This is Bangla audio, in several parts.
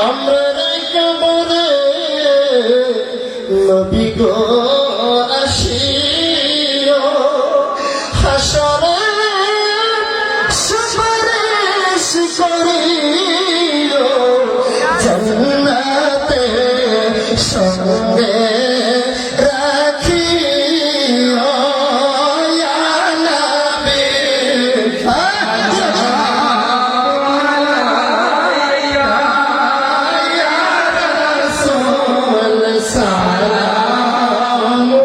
আমরা কবরে নবী গো আসিও হাসরে সুপারিশ করিও জান্নাতে সঙ্গে রাখিও ইয়া নবী ইয়া রাসূল সালাম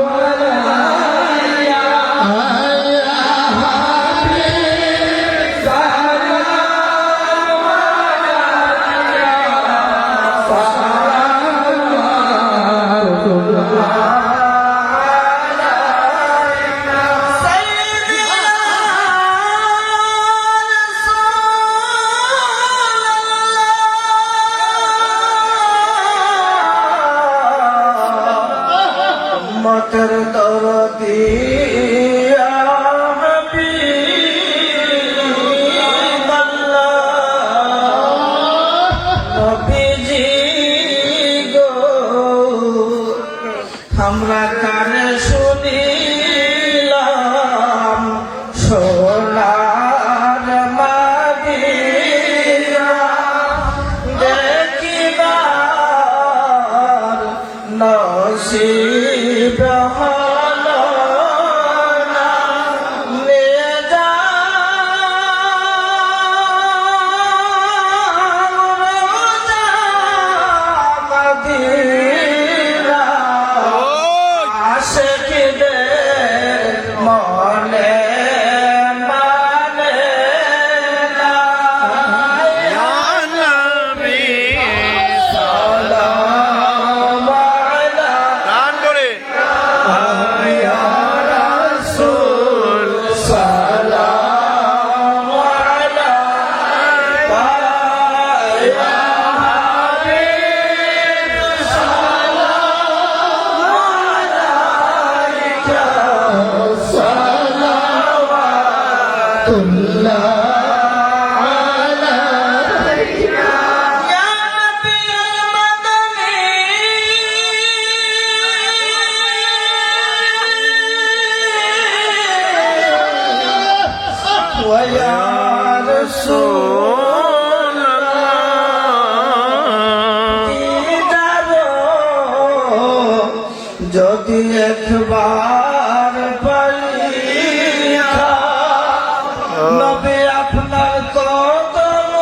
আলাইকা ইয়া হাবিব উম্মতের দরদি ইয়া হাবিবাল্লাহ নবীজি গো আমরা কানে শুনিলাম সোনার মাদিনা দেখিবার নসিব হলো না নিয়ে যাও রোজা মদিনা আশিকদের মনে মানে না ইয়া নবী সালাম আলাইকা ইয়া রাসূল সালাম আলাইকা ইয়া হাবিব সালাম আলাইকা সালাওয়াতুল্লাহ আলাইকা ইয়া নবী মদনী ওয়া ইয়া রাসূল যদি একবার পাইয়া নবী আপনার কদম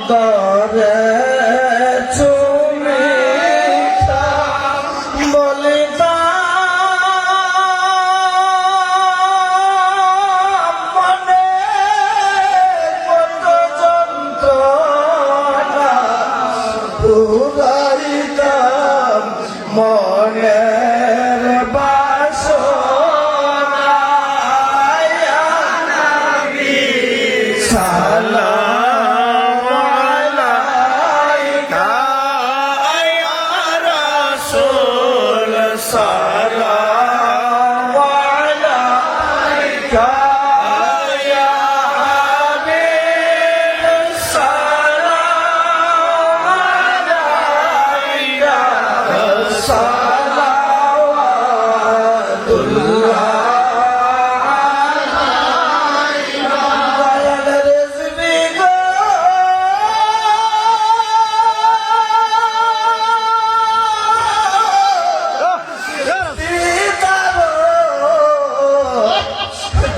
দরে চুমিতা বলিতাম মনে কত যন্ত্রণা পুরাইতাম মনের বাসনা ইয়া নবী সালাম আলাইকা ইয়া রাসূল সালাম আলাইকা ইয়া হাবিব সালাম আলাইকা সালাওয়াতুল্লাহ আলাইকা দয়াল রেজবি গো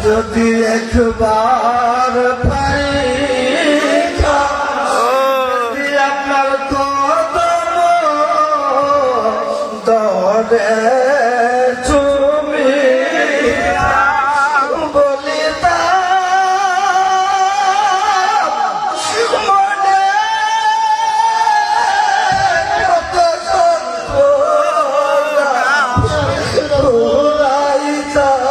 যদি একবার পাইকা যদি আপনার কদম দরে চুমিয়া বলিতাম মনে কত যন্ত্রণা পুরাইতাম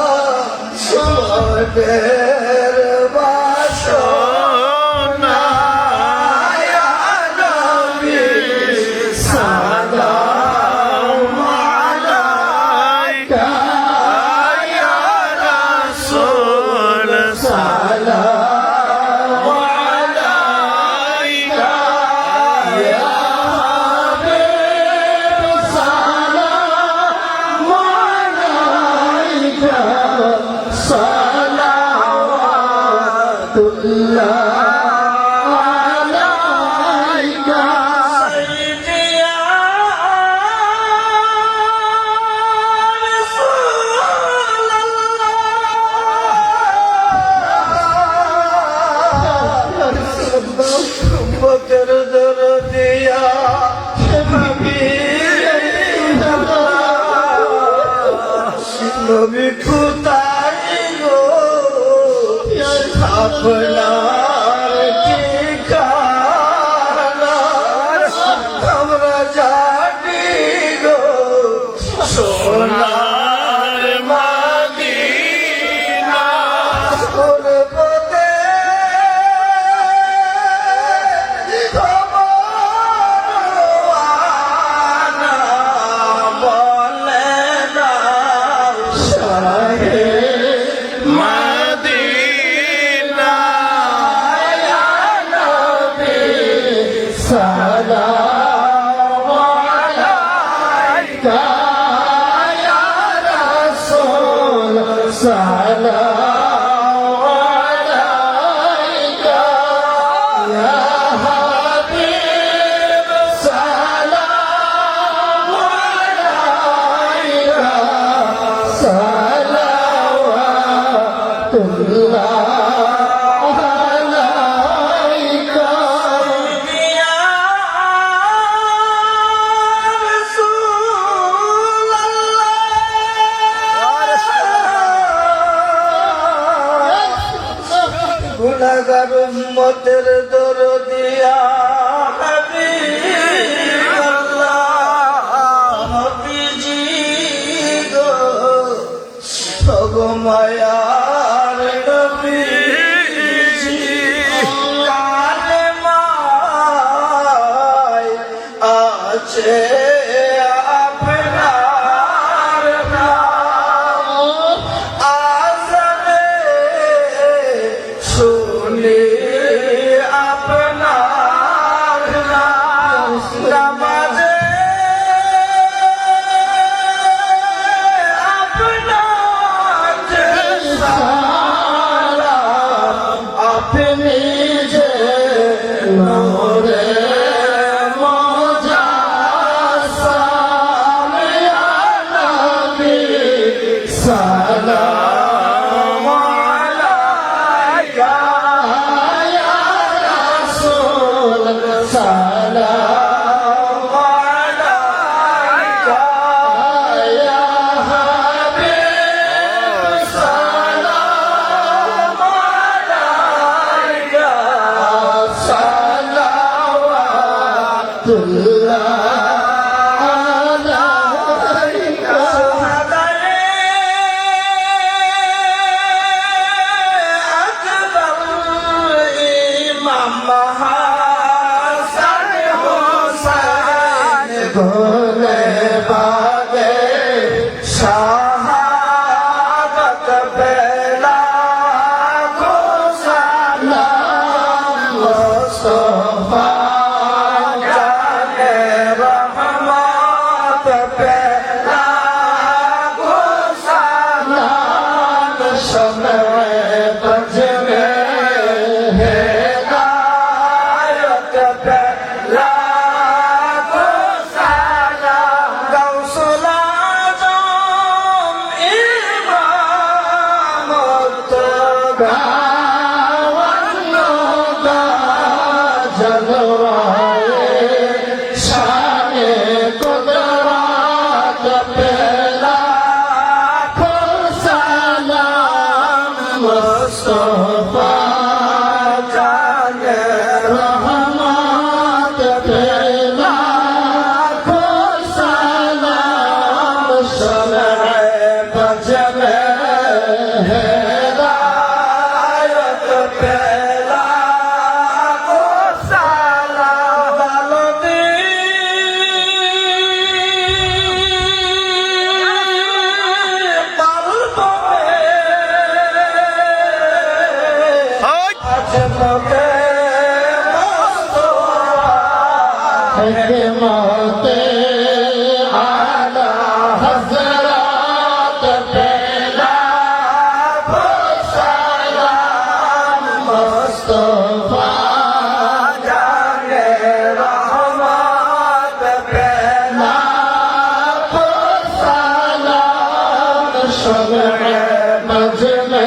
মনের বাসনা ইয়া নবী সালাম আলাইকা ইয়া রাসূল সালাম নবী খুদাই গো আপনার ঠিকানা আমরা জানি গো সোনার মদিনা কোন পথে গুনাহগার উম্মতের দরদিয়া হাবিবাল্লাহ নবীজি গো সগমায়ার নবীজি কালেমায় আছে আপনার নাম আজানে শুনি আপনার নাম নামাজে আপনার যে সালাম আপনি যে নূরে মুজাসসাম ইয়া নবী সালাম আলাইকা ইয়া রাসূল সালাম আলাইকা ইয়া হাবিব সালাম আলাইকা সালাওয়াতুল্লাহ আলাইকা ভোলে বাগে শাহাদত পেলা গো সালাম মুস্তাফা জানে রহমত পেলা গো সালাম সময় বজবে হেদায়ত পেলা Mustafa jane rahmat pela ko salam shamay bajme hedayat pela ko salam balodi हिकमते आला हज़रत पेला सलाम मुस्तफा जाने रहमत पेला सलाम शमे मजमे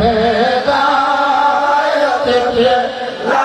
हेदायत पेला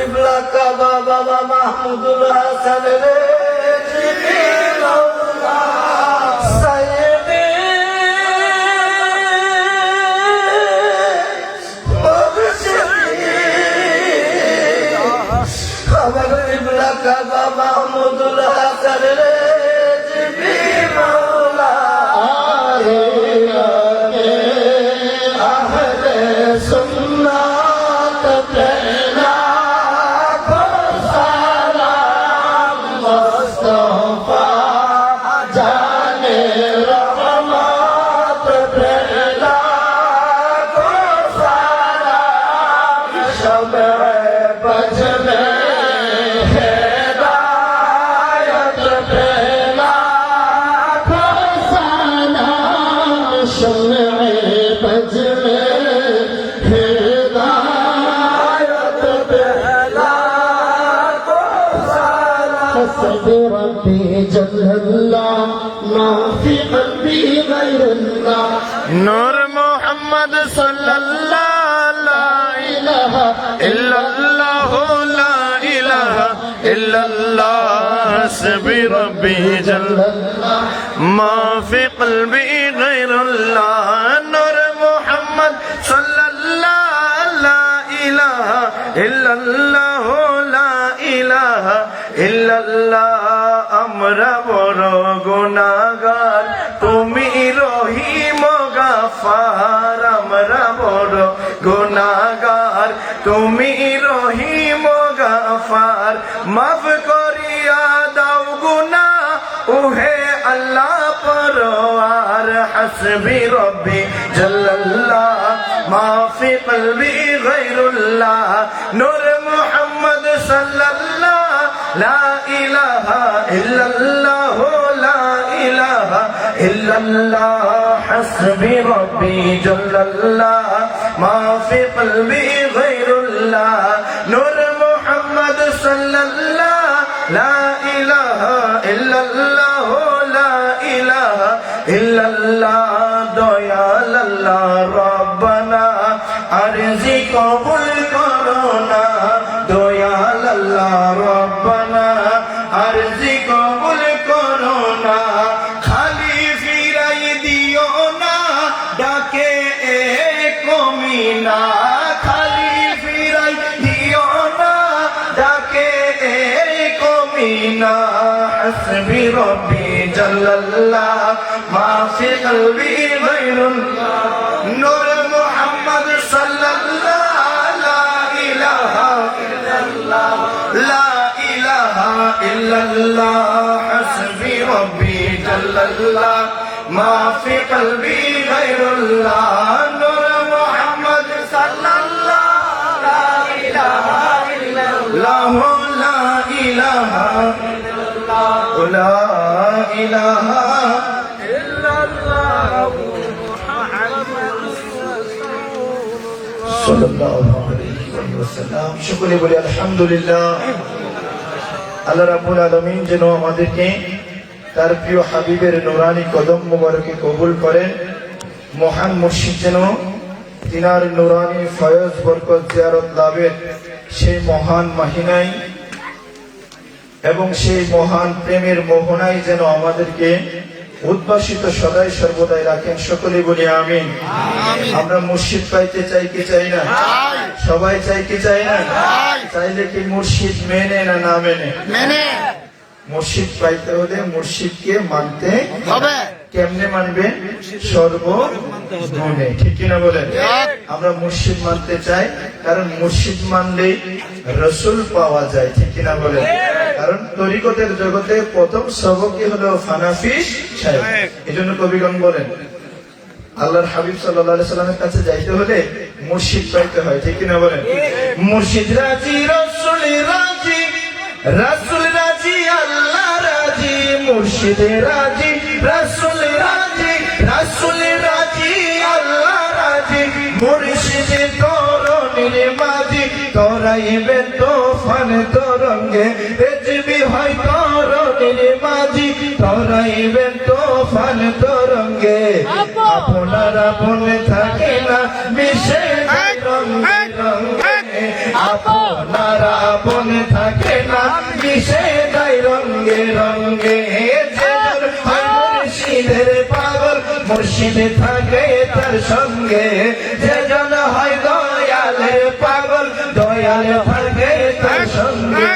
কিবলা কাবা বাবা মাহমুদুল হাসান রে জিবি মাওলা সাইয়েদে আমার কিবলা কাবা মাহমুদুল হাসান রে জিবি মাওলা আহলে সুন্নাত পেনা কো সালাম মুস্তাফা জানে রহমত পেনা কো সালাম সব বজনে হেদায়ত পেনা কো সালাম শমে বজনে حسب ربي جل الله ما في قلبي غير الله نور محمد صلى الله لا إله إلا الله لا إله إلا الله حسبي ربي جل الله ما في قلبي غير الله نور محمد صلى الله لا إله إلا الله لا إله إلا الله আমরা বড় গুনাহগার তুমি রহিম গাফার আমরা বড় গুনাহগার তুমি রহিম গাফার মাফ করিয়া দাও গুনাহ ওহে আল্লাহ পরওয়ার হাসবি রব্বি জাল্লাল্লাহ মা ফি কলবি গায়রুল্লাহ নূর মুহাম্মদ সাল্লাল্লাহ লা ইলাহা ইল্লাল্লাহ লা ইলাহা ইল্লাল্লাহ হাসবি রব্বি জাল্লাল্লাহ মা ফি কলবি গায়রুল্লাহ নূর মুহাম্মদ সাল্লাল্লাহ লা ইলাহা ইল্লাল্লাহ লা ইলাহা ইল্লাল্লাহ দয়াল আল্লাহ রব্বানা আরজি কবুল করো না দয়াল আল্লাহ রব্বানা আরজি কবুল করো না খালি ফিরাই দিও না ডাকে কমিনা খালি ফিরাই দিও না ডাকে কমিনা হাসবি রব্বি জাল্লাল্লাহ মা ফি কলবি গায়রুল্লাহ নূর মুহাম্মদ সাল্লাল্লাহ লা ইলাহা ইল্লাল্লাহ লা ইলাহা ইল্লাল্লাহ হাসবি রব্বি জাল্লাল্লাহ মা ফি কলবি গায়রুল্লাহ নূর মুহাম্মদ সাল্লাল্লাহ লা ইলাহা ইল্লাল্লাহ লা ইলাহা ইল্লাল্লাহ লা ইলাহা ইল্লাল্লাহ সাল্লাল্লাহু আলাইহি ওয়াসাল্লাম শুকরিয়া বলি আলহামদুলিল্লাহ আল্লাহ রাব্বুল আলামিন যেন আমাদেরকে তার প্রিয় হাবিবের নূরানি কদম মোবারকে কবুল করেন মহান মুর্শিদ যেন তিনার নূরানি ফয়জ বরকত জিয়ারত লাভের সেই মহান মাহিনাই এবং সেই মহান প্রেমের মোহনায় যেন আমাদেরকে উদ্ভাসিত সদাই সর্বদাই রাখেন সকলে বলি আমিন আমরা মুর্শিদ পাইতে চাই কি চাই না সবাই চাই কি চাই না চাইলে কি মুর্শিদ মেনে না না মেনে মুর্শিদ পাইতে হলে মুর্শিদকে মানতে হবে কেমনে মানবেন সর্বগুণে ঠিক কিনা বলেন আমরা মুর্শিদ মানতে চাই কারণ মুর্শিদ মানলেই রসুল পাওয়া যায় ঠিক কিনা বলেন কারণ তরিকতের জগতে প্রথম সবকই হলো ফানাফি সাহেব এই জন্য কবিগণ বলেন আল্লাহর হাবিব সাল্লাল্লাহু আলাইহি সাল্লামের কাছে যাইতে হলে মুর্শিদ পাইতে হয় ঠিক কিনা বলেন মুর্শিদ রাজি রসুল রাজি রাসূল রাজি আল্লাহ রাজি মুর্শিদ রাজি রাসূল রাজি রাসূল রাজি আল্লাহ রাজি মুর্শিদ তরুণীর মাঝি তোরাইবে তোফান তরঙ্গে তেজবি হয় তরুণীর মাঝি তোরাইবে তোফান তরঙ্গে আপনার আপন থাকে না মিশে রঙ্গে রঙ্গে আপনার আপন থাকে না মিশে যায় রঙ্গে রঙ্গে যেজন হয় মুর্শিদের পাগল মুর্শিদ থাকে তার সঙ্গে যেজন হয় দয়ালের পাগল দয়াল থাকে তার সঙ্গে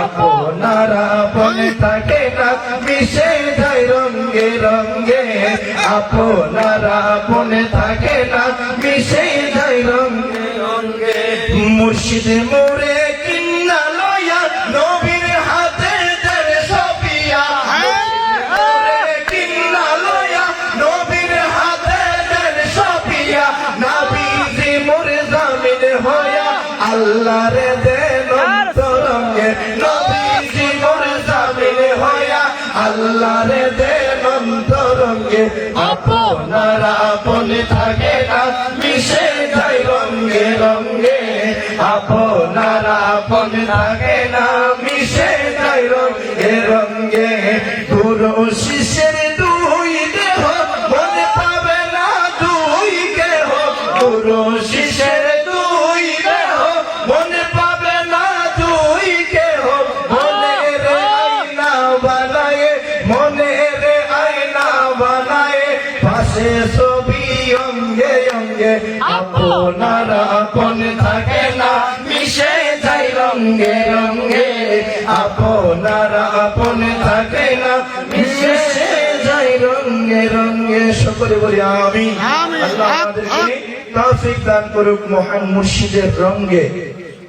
আপনার আপন থাকে না মিশে যায় রঙ্গে রঙ্গে আপনার আপন থাকে না মিশে যায় রঙ্গে রঙ্গে মুর্শিদ মোরে কিন্না লয়া নবীর হাতে দের সপিয়া মোরে কিন্না লয়া নবীর হাতে দের সপিয়া নবীজি মোরে জামিন হয়া আল্লাহরে দেন অন্তরঙ্গে নবীজি মোরে জামিন হয়া আল্লাহরে দেন অন্তরঙ্গে আপনার আপন থাকে না মিশে যায় রঙ্গে রঙ্গে আপনার আপন থাকে না মিশে যায় রঙ্গে রঙ্গে গুরু শিষ্যের দুই দেহ মনে পাবে না দুই কেহ গুরু শিষ্যের দুই দেহ মনে পাবে না দুই কেহ মনে রে আয়না বানায় মনে রে আয়না বানায় পাশে ছবি অঙ্গে অঙ্গে আপনার আপন থাকে না মিশে যায় রঙ্গে রঙ্গে আপনার আপন থাকে না মিশে যায় রঙ্গে রঙ্গে সকলে বলি আমিন আল্লাহ আমাদেরকে তৌফিক দান করুক মহান মুর্শিদের রঙ্গে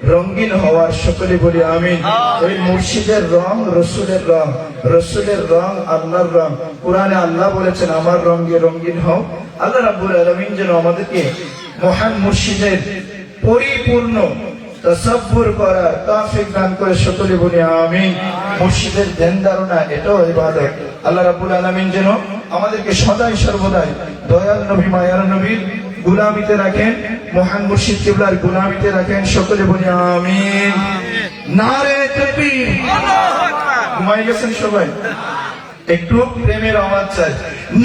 রঙিন হওয়ার সকলে বলি আমিন ওই মুর্শিদের রং রসুলের রং রসুলের রং আল্লাহর রং কোরআনে আল্লাহ বলেছেন আমার রঙে রঙিন হও আল্লাহ রাব্বুল আলামিন যেন আমাদেরকে মহান মুর্শিদের পরিপূর্ণ তাসাব্বুর করার তৌফিক দান করে সকলে বলি আমিন মুর্শিদের ধ্যান ধারণা এটাও ইবাদত আল্লাহ রাব্বুল আলামিন যেন আমাদেরকে সদাই সর্বদাই দয়াল নবী মায়ার নবীর গুলামিতে রাখেন মহান মুর্শিদ কিবলার গুলামিতে রাখেন সকলে বলি আমিন নারে তাকবীর ঘুমাই গেছেন সবাই একটু প্রেমের আওয়াজ চাই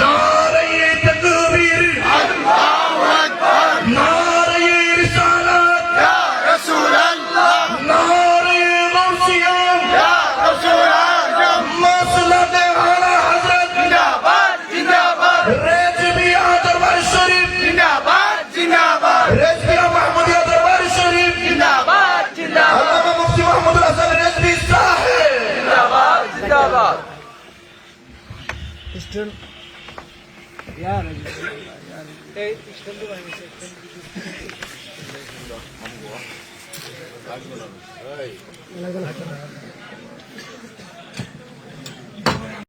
নারে তাকবীর আল্লাহু আকবার নারে রিসালাত ইয়া রাসূলুল্লাহ নারে গাউসিয়া ইয়া রাসূল আযম মাসলাত আলা হযরত জিন্দাবাদ জিন্দাবাদ রেজবিয়া দরবার শরীফ জিন্দাবাদ জিন্দাবাদ রেজবিয়া মাহমুদিয়া দরবার শরীফ জিন্দাবাদ জিন্দাবাদ আল্লামা মুফতি মাহমুদুল হাসান রেজবি সাহেব জিন্দাবাদ জিন্দাবাদ Eastern. Yeah, hey, Eastern to my